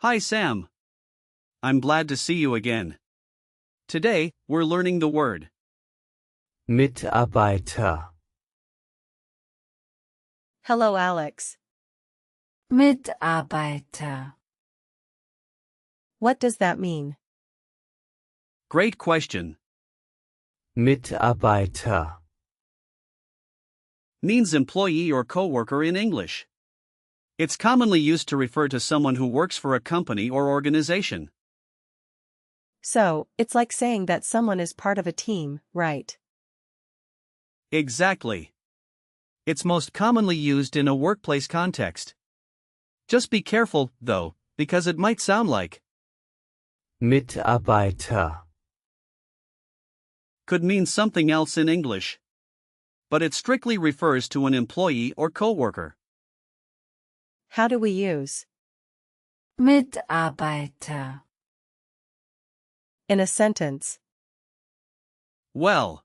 Hi Sam. I'm glad to see you again. Today, we're learning the word Mitarbeiter. Hello, Alex. Mitarbeiter. What does that mean? Great question. Mitarbeiter. Means employee or coworker in English. It's commonly used to refer to someone who works for a company or organization. So, it's like saying that someone is part of a team, right? Exactly. It's most commonly used in a workplace context. Just be careful, though, because it might sound like Mitarbeiter. could mean something else in English. But it strictly refers to an employee or coworker. How do we use Mitarbeiter. in a sentence? Well,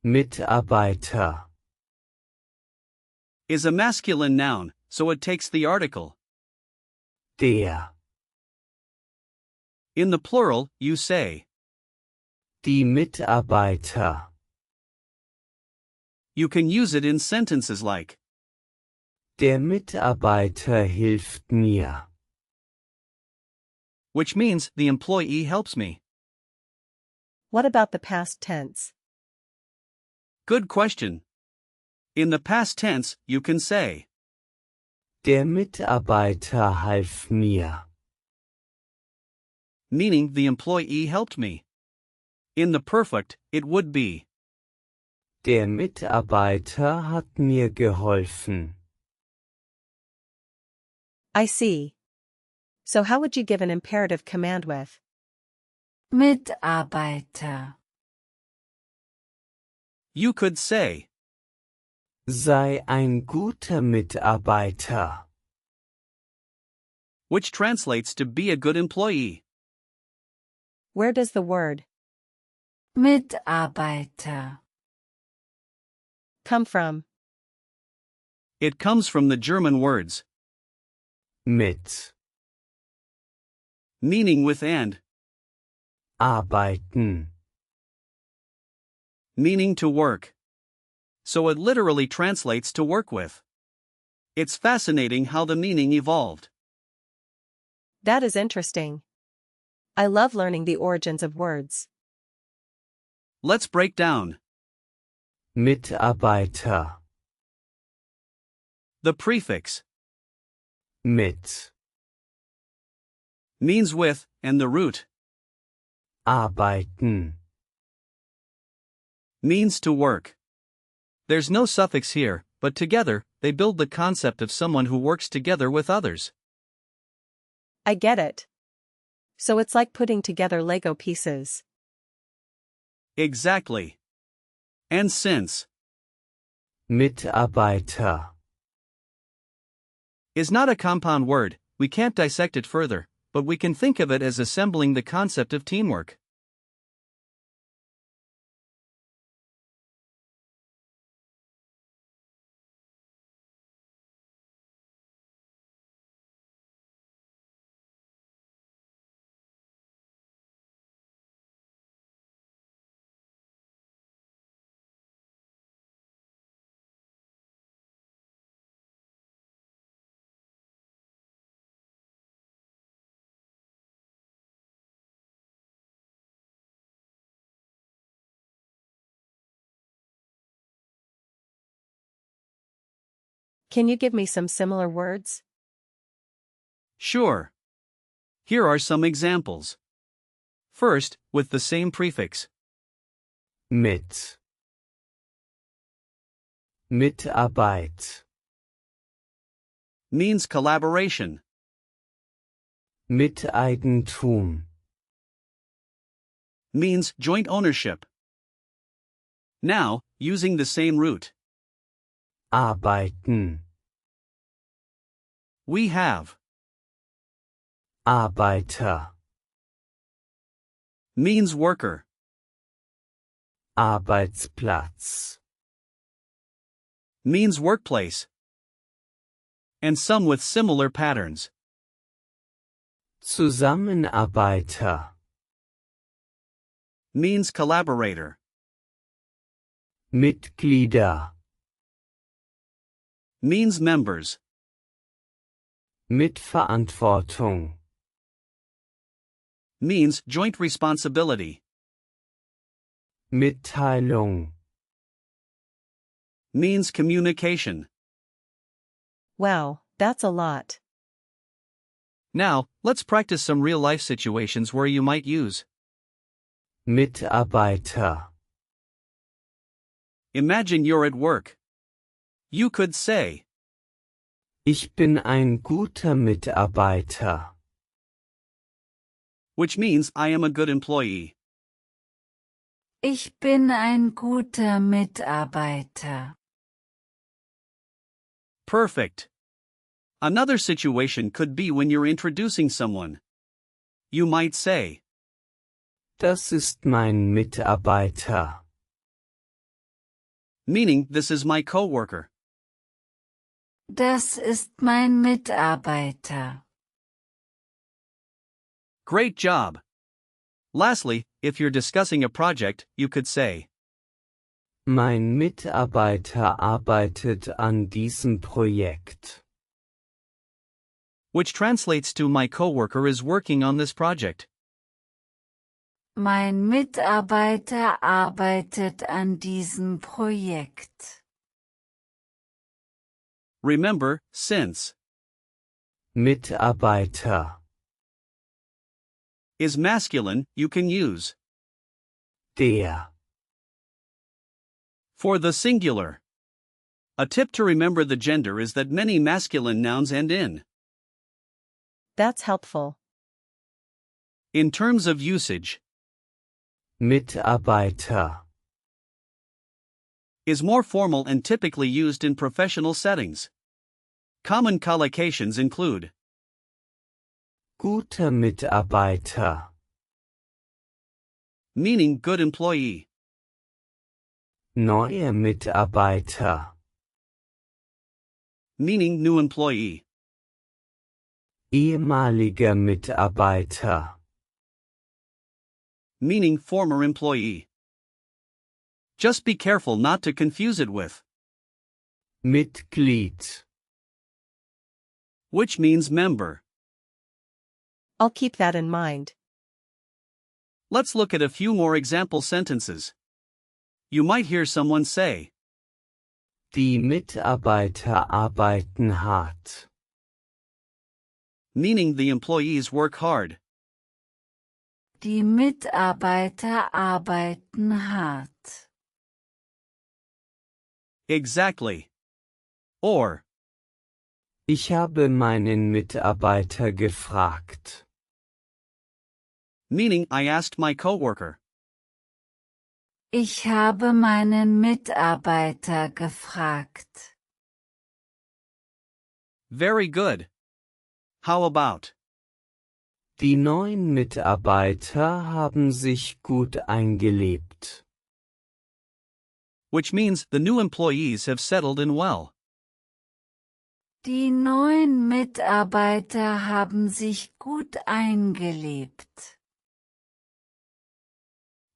Mitarbeiter. is a masculine noun, so it takes the article. Der. In the plural, you say, Die Mitarbeiter. you can use it in sentences like, Der Mitarbeiter hilft mir. which means the employee helps me. What about the past tense? Good question. In the past tense, you can say, Der Mitarbeiter half mir. meaning the employee helped me. In the perfect, it would be, Der Mitarbeiter hat mir geholfen. I see. So how would you give an imperative command with Mitarbeiter. you could say, Sei ein guter Mitarbeiter. which translates to be a good employee. where does the word Mitarbeiter. come from? It comes from the German words, Mit. meaning with and, Arbeiten. meaning to work. So it literally translates to work with. It's fascinating how the meaning evolved. That is interesting. I love learning the origins of words. Let's break down. Mitarbeiter. The prefix Mit. means with, and the root Arbeiten. means to work. There's no suffix here, but together, they build the concept of someone who works together with others. I get it. So it's like putting together Lego pieces. Exactly. And since Mitarbeiter. is not a compound word, we can't dissect it further, but we can think of it as assembling the concept of teamwork. Can you give me some similar words? Sure. Here are some examples. First, with the same prefix. Mit. Mitarbeit. Means collaboration. Miteigentum. Means joint ownership. Now, using the same root. Arbeiten. We have. Arbeiter. Means worker. Arbeitsplatz. Means workplace. And some with similar patterns. Zusammenarbeiter. Means collaborator. Mitglieder. Means members. Mitverantwortung. Means joint responsibility. Mitteilung. Means communication. Wow, that's a lot. Now, let's practice some real-life situations where you might use. Mitarbeiter. Imagine you're at work. You could say, Ich bin ein guter Mitarbeiter. which means I am a good employee. Ich bin ein guter Mitarbeiter. Perfect. Another situation could be when you're introducing someone. You might say, Das ist mein Mitarbeiter. meaning this is my coworker. Das ist mein Mitarbeiter. Great job. Lastly, if you're discussing a project, you could say, Mein Mitarbeiter arbeitet an diesem Projekt. which translates to my coworker is working on this project. Mein Mitarbeiter arbeitet an diesem Projekt. Remember, since Mitarbeiter. is masculine, you can use Der. for the singular. A tip to remember the gender is that many masculine nouns end in. That's helpful. In terms of usage, Mitarbeiter. is more formal and typically used in professional settings. Common collocations include Guter Mitarbeiter. meaning good employee, Neue Mitarbeiter. meaning new employee, Ehemaliger Mitarbeiter. meaning former employee. Just be careful not to confuse it with Mitglied. which means member. I'll keep that in mind. Let's look at a few more example sentences. You might hear someone say, Die Mitarbeiter arbeiten hart. meaning the employees work hard. Die Mitarbeiter arbeiten hart. Exactly. Or, Ich habe meinen Mitarbeiter gefragt. meaning I asked my coworker. Ich habe meinen Mitarbeiter gefragt. Very good. How about, Die neuen Mitarbeiter haben sich gut eingelebt. which means the new employees have settled in well. Die neuen Mitarbeiter haben sich gut eingelebt.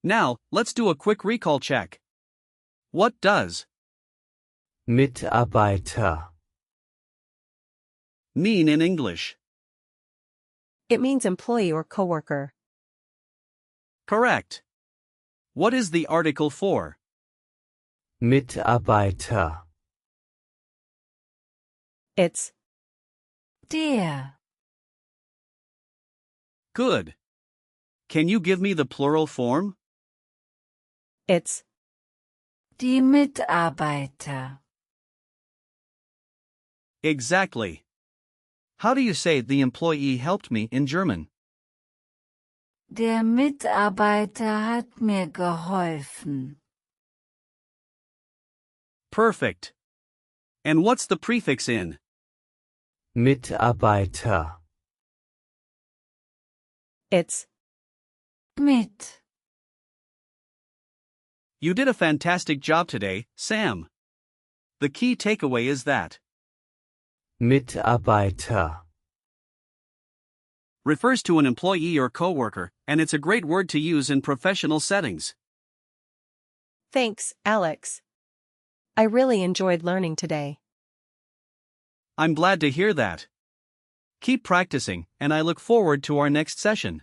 Now, let's do a quick recall check. What does Mitarbeiter. mean in English? It means employee or coworker. Correct. What is the article for? Mitarbeiter. It's Der. Good. Can you give me the plural form? it's Die Mitarbeiter. Exactly. How do you say the employee helped me in German? Der Mitarbeiter hat mir geholfen. Perfect. And what's the prefix in? Mitarbeiter. it's Mit. You did a fantastic job today, Sam. The key takeaway is that Mitarbeiter. refers to an employee or coworker, and it's a great word to use in professional settings. Thanks, Alex. I really enjoyed learning today. I'm glad to hear that. Keep practicing, and I look forward to our next session.